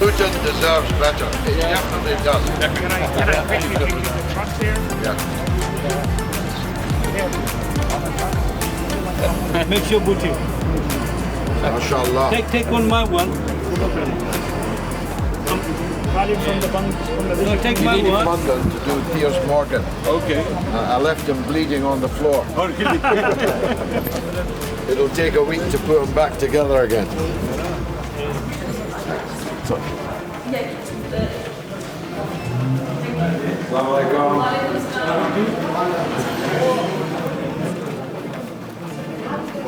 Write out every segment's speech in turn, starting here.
Luton deserves better. It definitely does. Can I quickly give you the trucks here? Yeah. Make sure booty. MashaAllah. Take my one. Khalid from the bank. No, take my In one. London to do Piers Morgan. Okay. I left him bleeding on the floor. It'll take a week to put him back together again.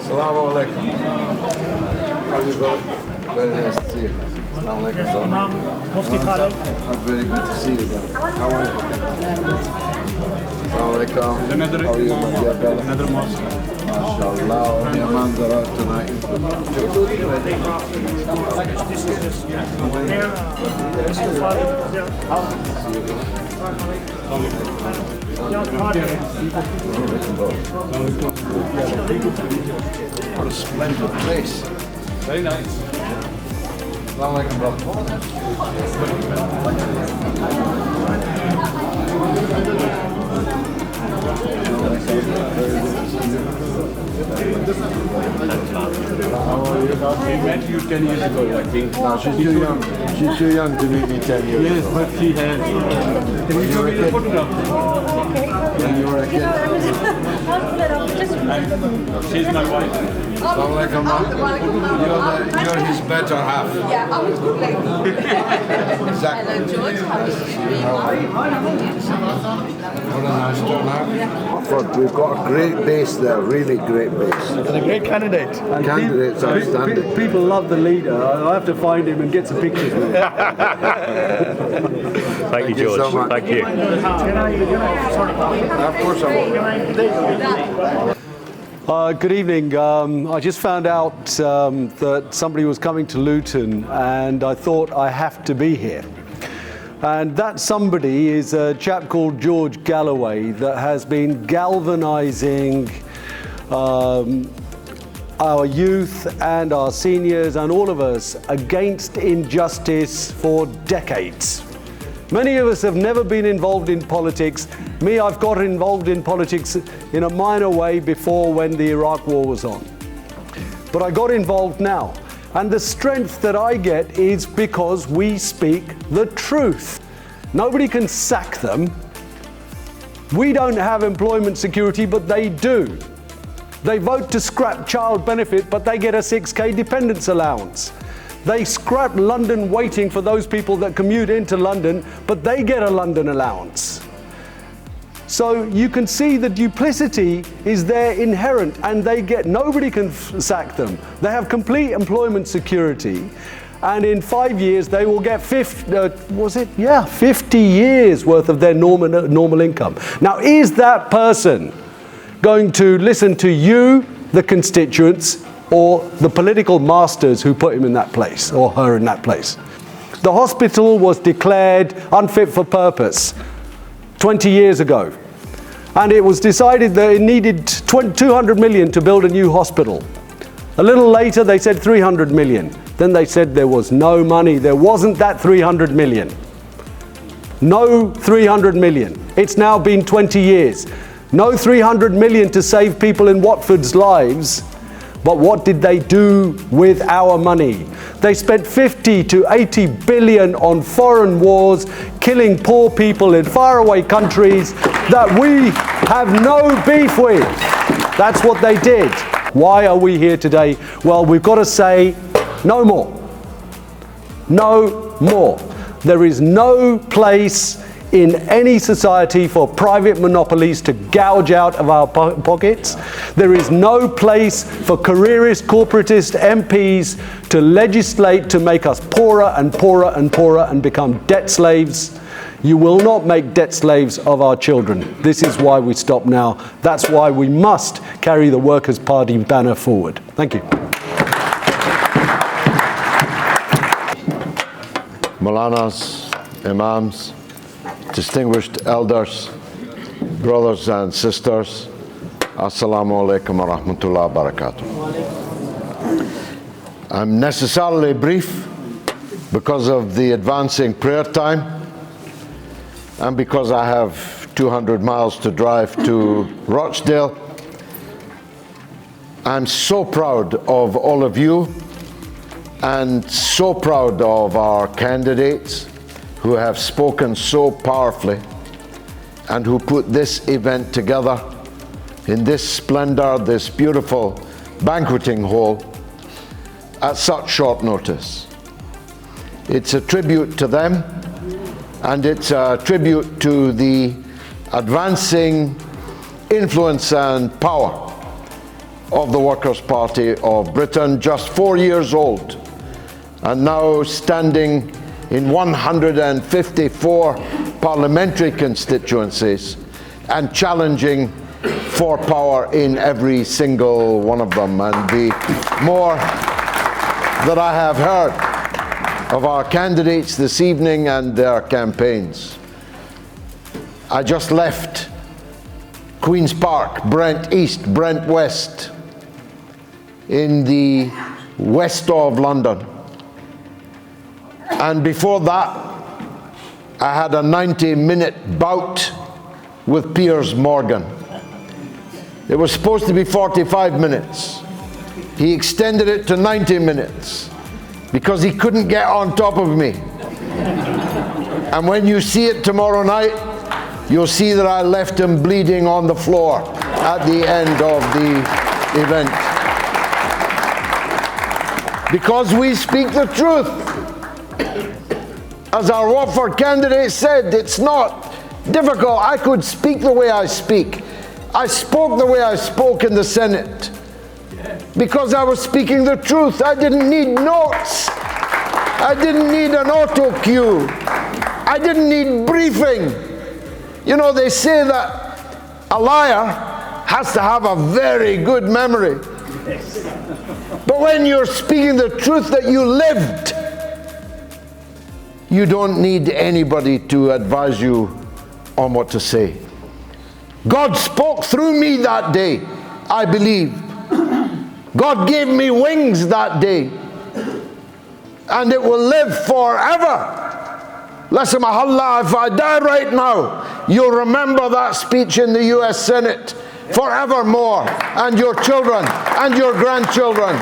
Assalamu alaikum. How you doing? Very nice to see you. Assalamu alaikum. Imam Mufti Khalid. Very good to see you again. How are you? Assalamu alaikum. How are you, my dear brother? Another mosque. MashaAllah. Your manzara tonight. What a splendid place. Very nice. Assalamu alaikum, brother. We met you 10 years ago, I think. No, she's too young. She's too young to meet me 10 years Yes, ago. but she has. Can you show me the photograph? When you were a kid. She's my wife. Assalamu alaikum, ma. You're his better half. Yeah, I was like, Exactly. hello George, how are you? What a nice turnout. Watford, we've got a great base there, really great base. And a great candidate. And Candidate's outstanding. people love the leader. I have to find him and get some pictures with him. Thank you, you George. so much. Thank you. Of course I will. Good evening. I just found out that somebody was coming to Luton, and I thought I have to be here. And that somebody is a chap called George Galloway that has been galvanizing our youth and our seniors and all of us against injustice for decades. Many of us have never been involved in politics. Me, I've got involved in politics in a minor way before when the Iraq War was on. But I got involved now. And the strength that I get is because we speak the truth. Nobody can sack them. We don't have employment security, but they do. They vote to scrap child benefit, but they get a 6K dependence allowance. They scrap London waiting for those people that commute into London, but they get a London allowance. So you can see the duplicity is there inherent, and nobody can sack them. They have complete employment security, and in 5 years they will get 50 years worth of their normal income. Now, is that person going to listen to you, the constituents, or the political masters who put him in that place, or her in that place? The hospital was declared unfit for purpose 20 years ago. And it was decided that it needed 200 million to build a new hospital. A little later, they said 300 million. Then they said there was no money. There wasn't that 300 million. No 300 million. It's now been 20 years. No 300 million to save people in Watford's lives. But what did they do with our money? They spent 50 to 80 billion on foreign wars, killing poor people in faraway countries that we have no beef with. That's what they did. Why are we here today? Well, we've got to say no more. No more. There is no place in any society for private monopolies to gouge out of our pockets. There is no place for careerist, corporatist MPs to legislate to make us poorer and poorer and poorer and become debt slaves. You will not make debt slaves of our children. This is why we stop now. That's why we must carry the Workers' Party banner forward. Thank you. Maulanas, Imams, distinguished elders, brothers and sisters, Assalamu alaikum wa rahmatullahi wa barakatuh. I'm necessarily brief because of the advancing prayer time, and because I have 200 miles to drive to Rochdale. I'm so proud of all of you, and so proud of our candidates who have spoken so powerfully and who put this event together in this splendor, this beautiful banqueting hall at such short notice. It's a tribute to them, and it's a tribute to the advancing influence and power of the Workers' Party of Britain, just 4 years old, and now standing in 154 parliamentary constituencies and challenging for power in every single one of them. And the more that I have heard of our candidates this evening and their campaigns. I just left Queen's Park, Brent East, Brent West, in the west of London. And before that, I had a 90-minute bout with Piers Morgan. It was supposed to be 45 minutes. He extended it to 90 minutes because he couldn't get on top of me. And when you see it tomorrow night, you'll see that I left him bleeding on the floor at the end of the event. Because we speak the truth. As our Watford candidate said, it's not difficult. I could speak the way I speak. I spoke the way I spoke in the Senate because I was speaking the truth. I didn't need notes. I didn't need an auto cue. I didn't need briefing. You know, they say that a liar has to have a very good memory. But when you're speaking the truth that you lived, you don't need anybody to advise you on what to say. God spoke through me that day, I believe. God gave me wings that day, and it will live forever. Listen, Mahallah, if I die right now, you'll remember that speech in the US Senate forevermore, and your children and your grandchildren.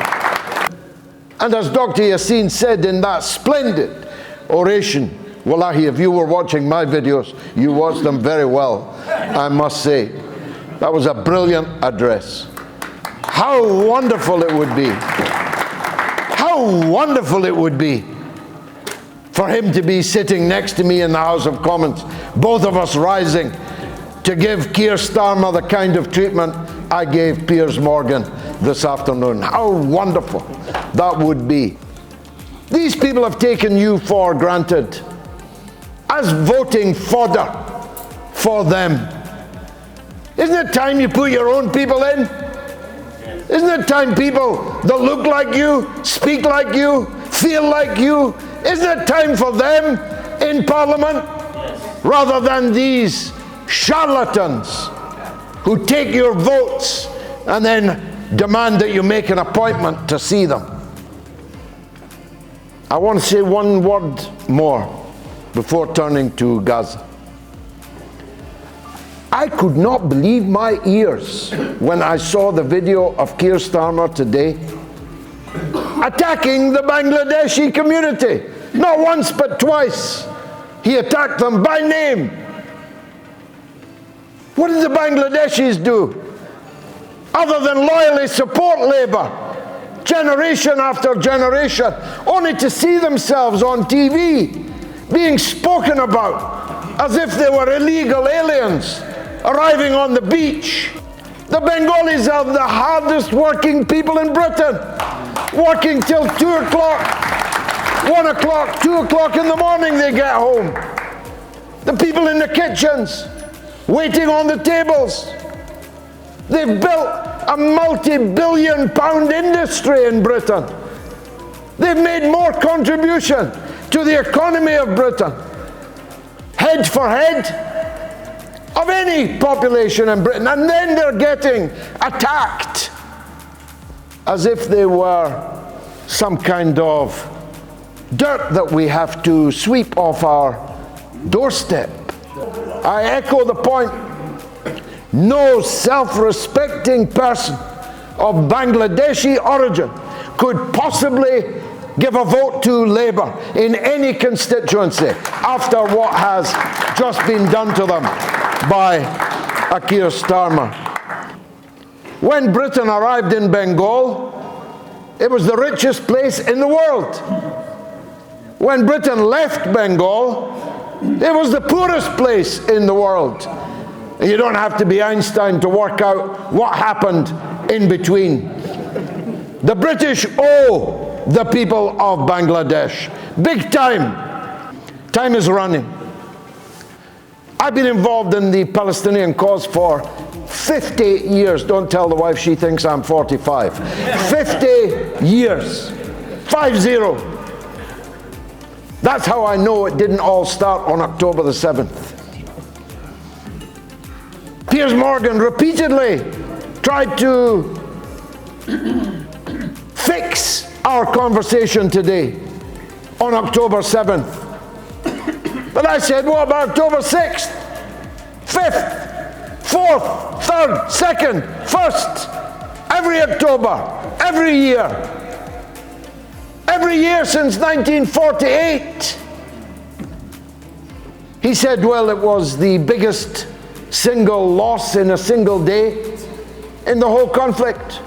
And as Dr. Yasin said in that splendid oration, wallahi, if you were watching my videos, you watched them very well, I must say. That was a brilliant address. How wonderful it would be. How wonderful it would be for him to be sitting next to me in the House of Commons, both of us rising to give Keir Starmer the kind of treatment I gave Piers Morgan this afternoon. How wonderful that would be. These people have taken you for granted as voting fodder for them. Isn't it time you put your own people in? Isn't it time people that look like you, speak like you, feel like you, isn't it time for them in Parliament? Rather than these charlatans who take your votes and then demand that you make an appointment to see them. I want to say one word more before turning to Gaza. I could not believe my ears when I saw the video of Keir Starmer today attacking the Bangladeshi community. Not once but twice. He attacked them by name. What did the Bangladeshis do other than loyally support Labour, generation after generation, only to see themselves on TV being spoken about as if they were illegal aliens arriving on the beach? The Bengalis are the hardest working people in Britain, working till 2 o'clock, 1 o'clock, 2 o'clock in the morning they get home. The people in the kitchens, waiting on the tables. They've built a multi-billion-pound industry in Britain. They've made more contribution to the economy of Britain, head for head, of any population in Britain. And then they're getting attacked as if they were some kind of dirt that we have to sweep off our doorstep. I echo the point. No self-respecting person of Bangladeshi origin could possibly give a vote to Labour in any constituency after what has just been done to them by Keir Starmer. When Britain arrived in Bengal, it was the richest place in the world. When Britain left Bengal, it was the poorest place in the world. You don't have to be Einstein to work out what happened in between. The British owe the people of Bangladesh big time. Time is running. I've been involved in the Palestinian cause for 50 years. Don't tell the wife, she thinks I'm 45. 50 years. 50. That's how I know it didn't all start on October the 7th. Piers Morgan repeatedly tried to fix our conversation today on October 7th. But I said, what about October 6th, 5th, 4th, 3rd, 2nd, 1st? Every October, every year. Every year since 1948. He said, well, it was the biggest single loss in a single day in the whole conflict.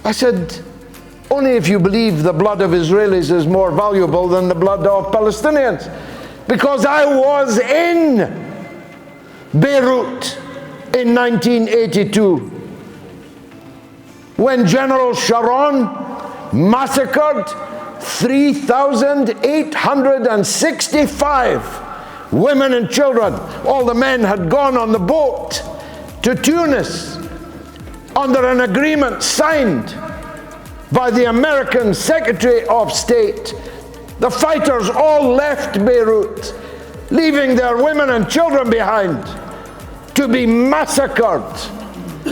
I said, only if you believe the blood of Israelis is more valuable than the blood of Palestinians. Because I was in Beirut in 1982 when General Sharon massacred 3,865 women and children. All the men had gone on the boat to Tunis under an agreement signed by the American Secretary of State. The fighters all left Beirut, leaving their women and children behind to be massacred,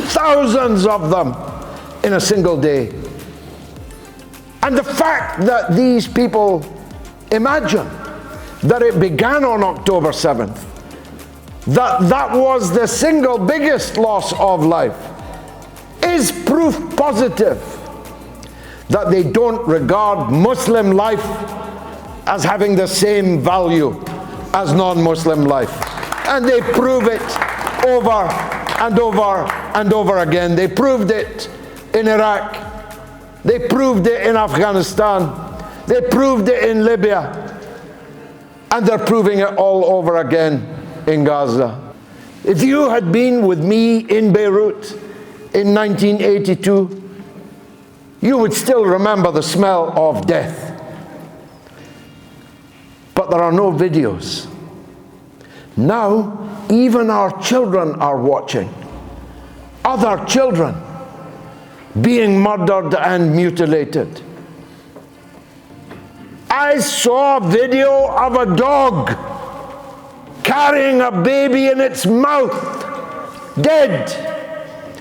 thousands of them in a single day. And the fact that these people imagine that it began on October 7th, that was the single biggest loss of life, is proof positive that they don't regard Muslim life as having the same value as non-Muslim life. And they prove it over and over and over again. They proved it in Iraq. They proved it in Afghanistan. They proved it in Libya. And they're proving it all over again in Gaza. If you had been with me in Beirut in 1982, you would still remember the smell of death. But there are no videos. Now, even our children are watching. Other children being murdered and mutilated. I saw a video of a dog carrying a baby in its mouth, dead.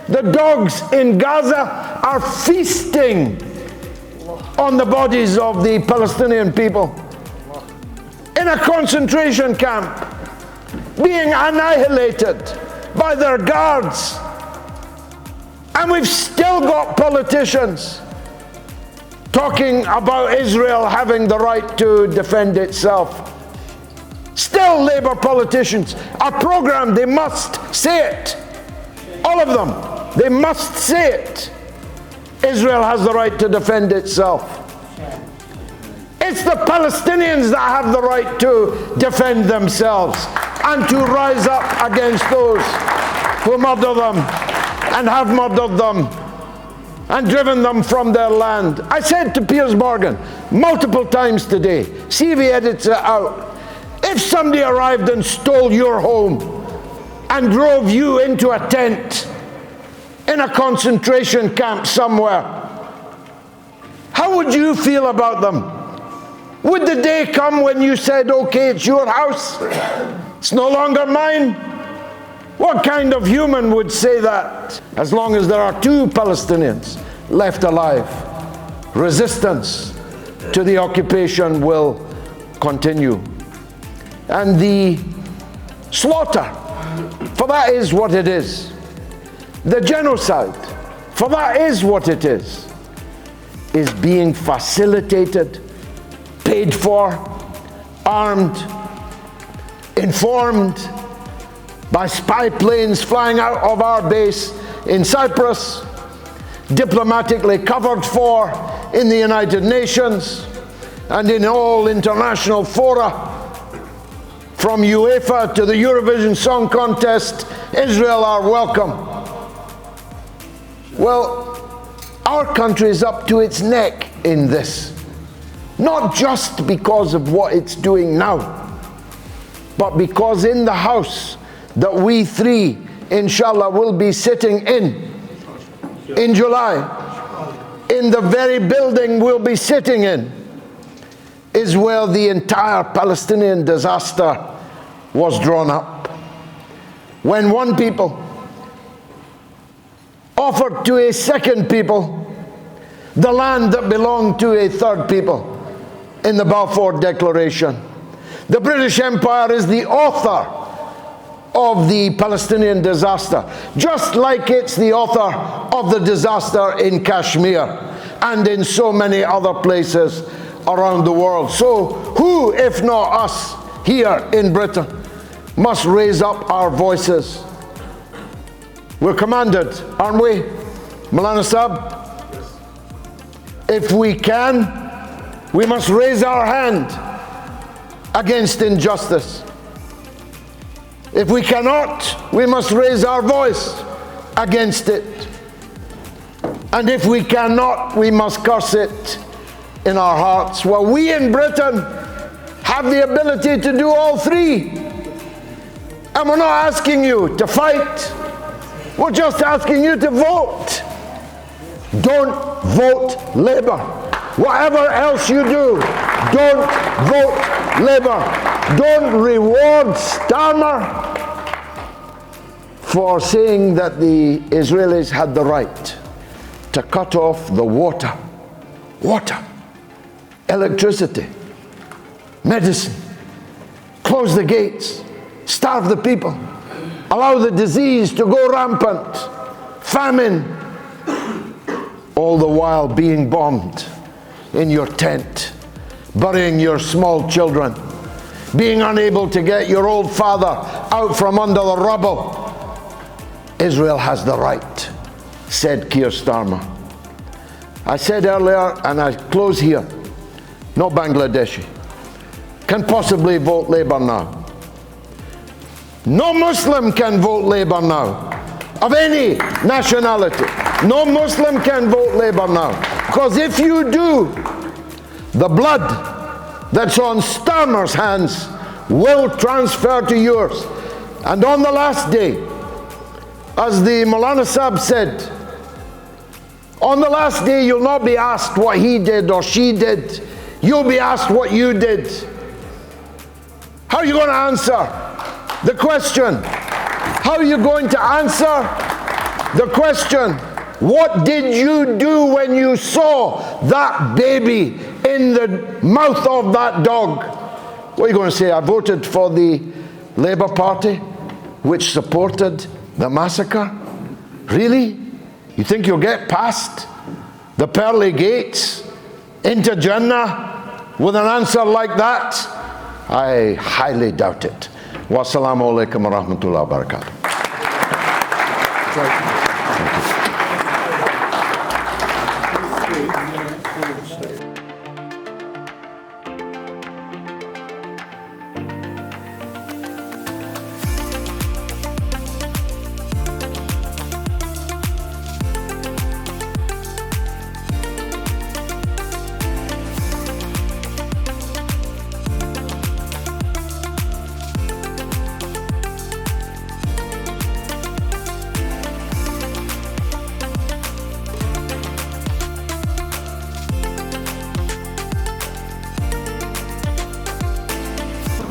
The dogs in Gaza are feasting on the bodies of the Palestinian people in a concentration camp, being annihilated by their guards. And we've still got politicians talking about Israel having the right to defend itself. Still, Labour politicians are programmed, they must say it. All of them, they must say it. Israel has the right to defend itself. It's the Palestinians that have the right to defend themselves and to rise up against those who murder them and have murdered them and driven them from their land. I said to Piers Morgan multiple times today, see if he edits it out, if somebody arrived and stole your home and drove you into a tent in a concentration camp somewhere, how would you feel about them? Would the day come when you said, okay, it's your house, it's no longer mine? What kind of human would say that? As long as there are two Palestinians left alive, resistance to the occupation will continue. And the slaughter, for that is what it is. The genocide, for that is what it is being facilitated, paid for, armed, informed by spy planes flying out of our base in Cyprus, diplomatically covered for in the United Nations and in all international fora, from UEFA to the Eurovision Song Contest. Israel are welcome. Well, our country is up to its neck in this, not just because of what it's doing now, but because in the house that we three, inshallah, will be sitting in July, in the very building we'll be sitting in, is where the entire Palestinian disaster was drawn up. When one people offered to a second people the land that belonged to a third people in the Balfour Declaration. The British Empire is the author of the Palestinian disaster, just like it's the author of the disaster in Kashmir and in so many other places around the world. So who, if not us here in Britain, must raise up our voices? We're commanded, aren't we, Maulana Sahib? If we can, we must raise our hand against injustice. If we cannot, we must raise our voice against it. And if we cannot, we must curse it in our hearts. Well, we in Britain have the ability to do all three. And we're not asking you to fight. We're just asking you to vote. Don't vote Labour. Whatever else you do, don't vote Labour. Don't reward Starmer for saying that the Israelis had the right to cut off the water, electricity, medicine, close the gates, starve the people, allow the disease to go rampant, famine, all the while being bombed in your tent, burying your small children, being unable to get your old father out from under the rubble. Israel has the right, said Keir Starmer. I said earlier, and I close here, no Bangladeshi can possibly vote Labour now. No Muslim can vote Labour now, of any nationality. No Muslim can vote Labour now. Because if you do, the blood that's on Starmer's hands will transfer to yours. And on the last day, as the Maulana Sahib said, on the last day you'll not be asked what he did or she did. You'll be asked what you did. How are you going to answer the question? How are you going to answer the question? What did you do when you saw that baby in the mouth of that dog? What are you going to say? I voted for the Labour Party, which supported the massacre? Really? You think you'll get past the pearly gates into Jannah with an answer like that? I highly doubt it. Wassalamu alaikum wa rahmatullahi wa barakatuh.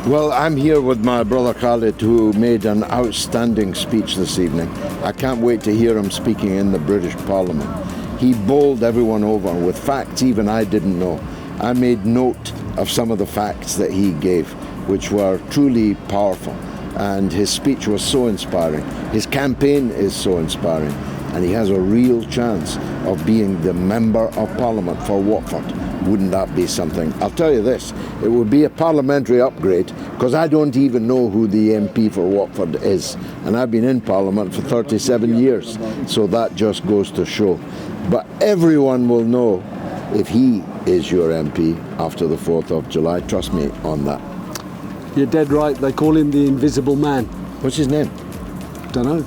Well, I'm here with my brother Khalid, who made an outstanding speech this evening. I can't wait to hear him speaking in the British Parliament. He bowled everyone over with facts even I didn't know. I made note of some of the facts that he gave, which were truly powerful. And his speech was so inspiring. His campaign is so inspiring. And he has a real chance of being the Member of Parliament for Watford. Wouldn't that be something? I'll tell you this, it would be a parliamentary upgrade, because I don't even know who the MP for Watford is. And I've been in Parliament for 37 years, so that just goes to show. But everyone will know if he is your MP after the 4th of July. Trust me on that. You're dead right. They call him the Invisible Man. What's his name? Don't know.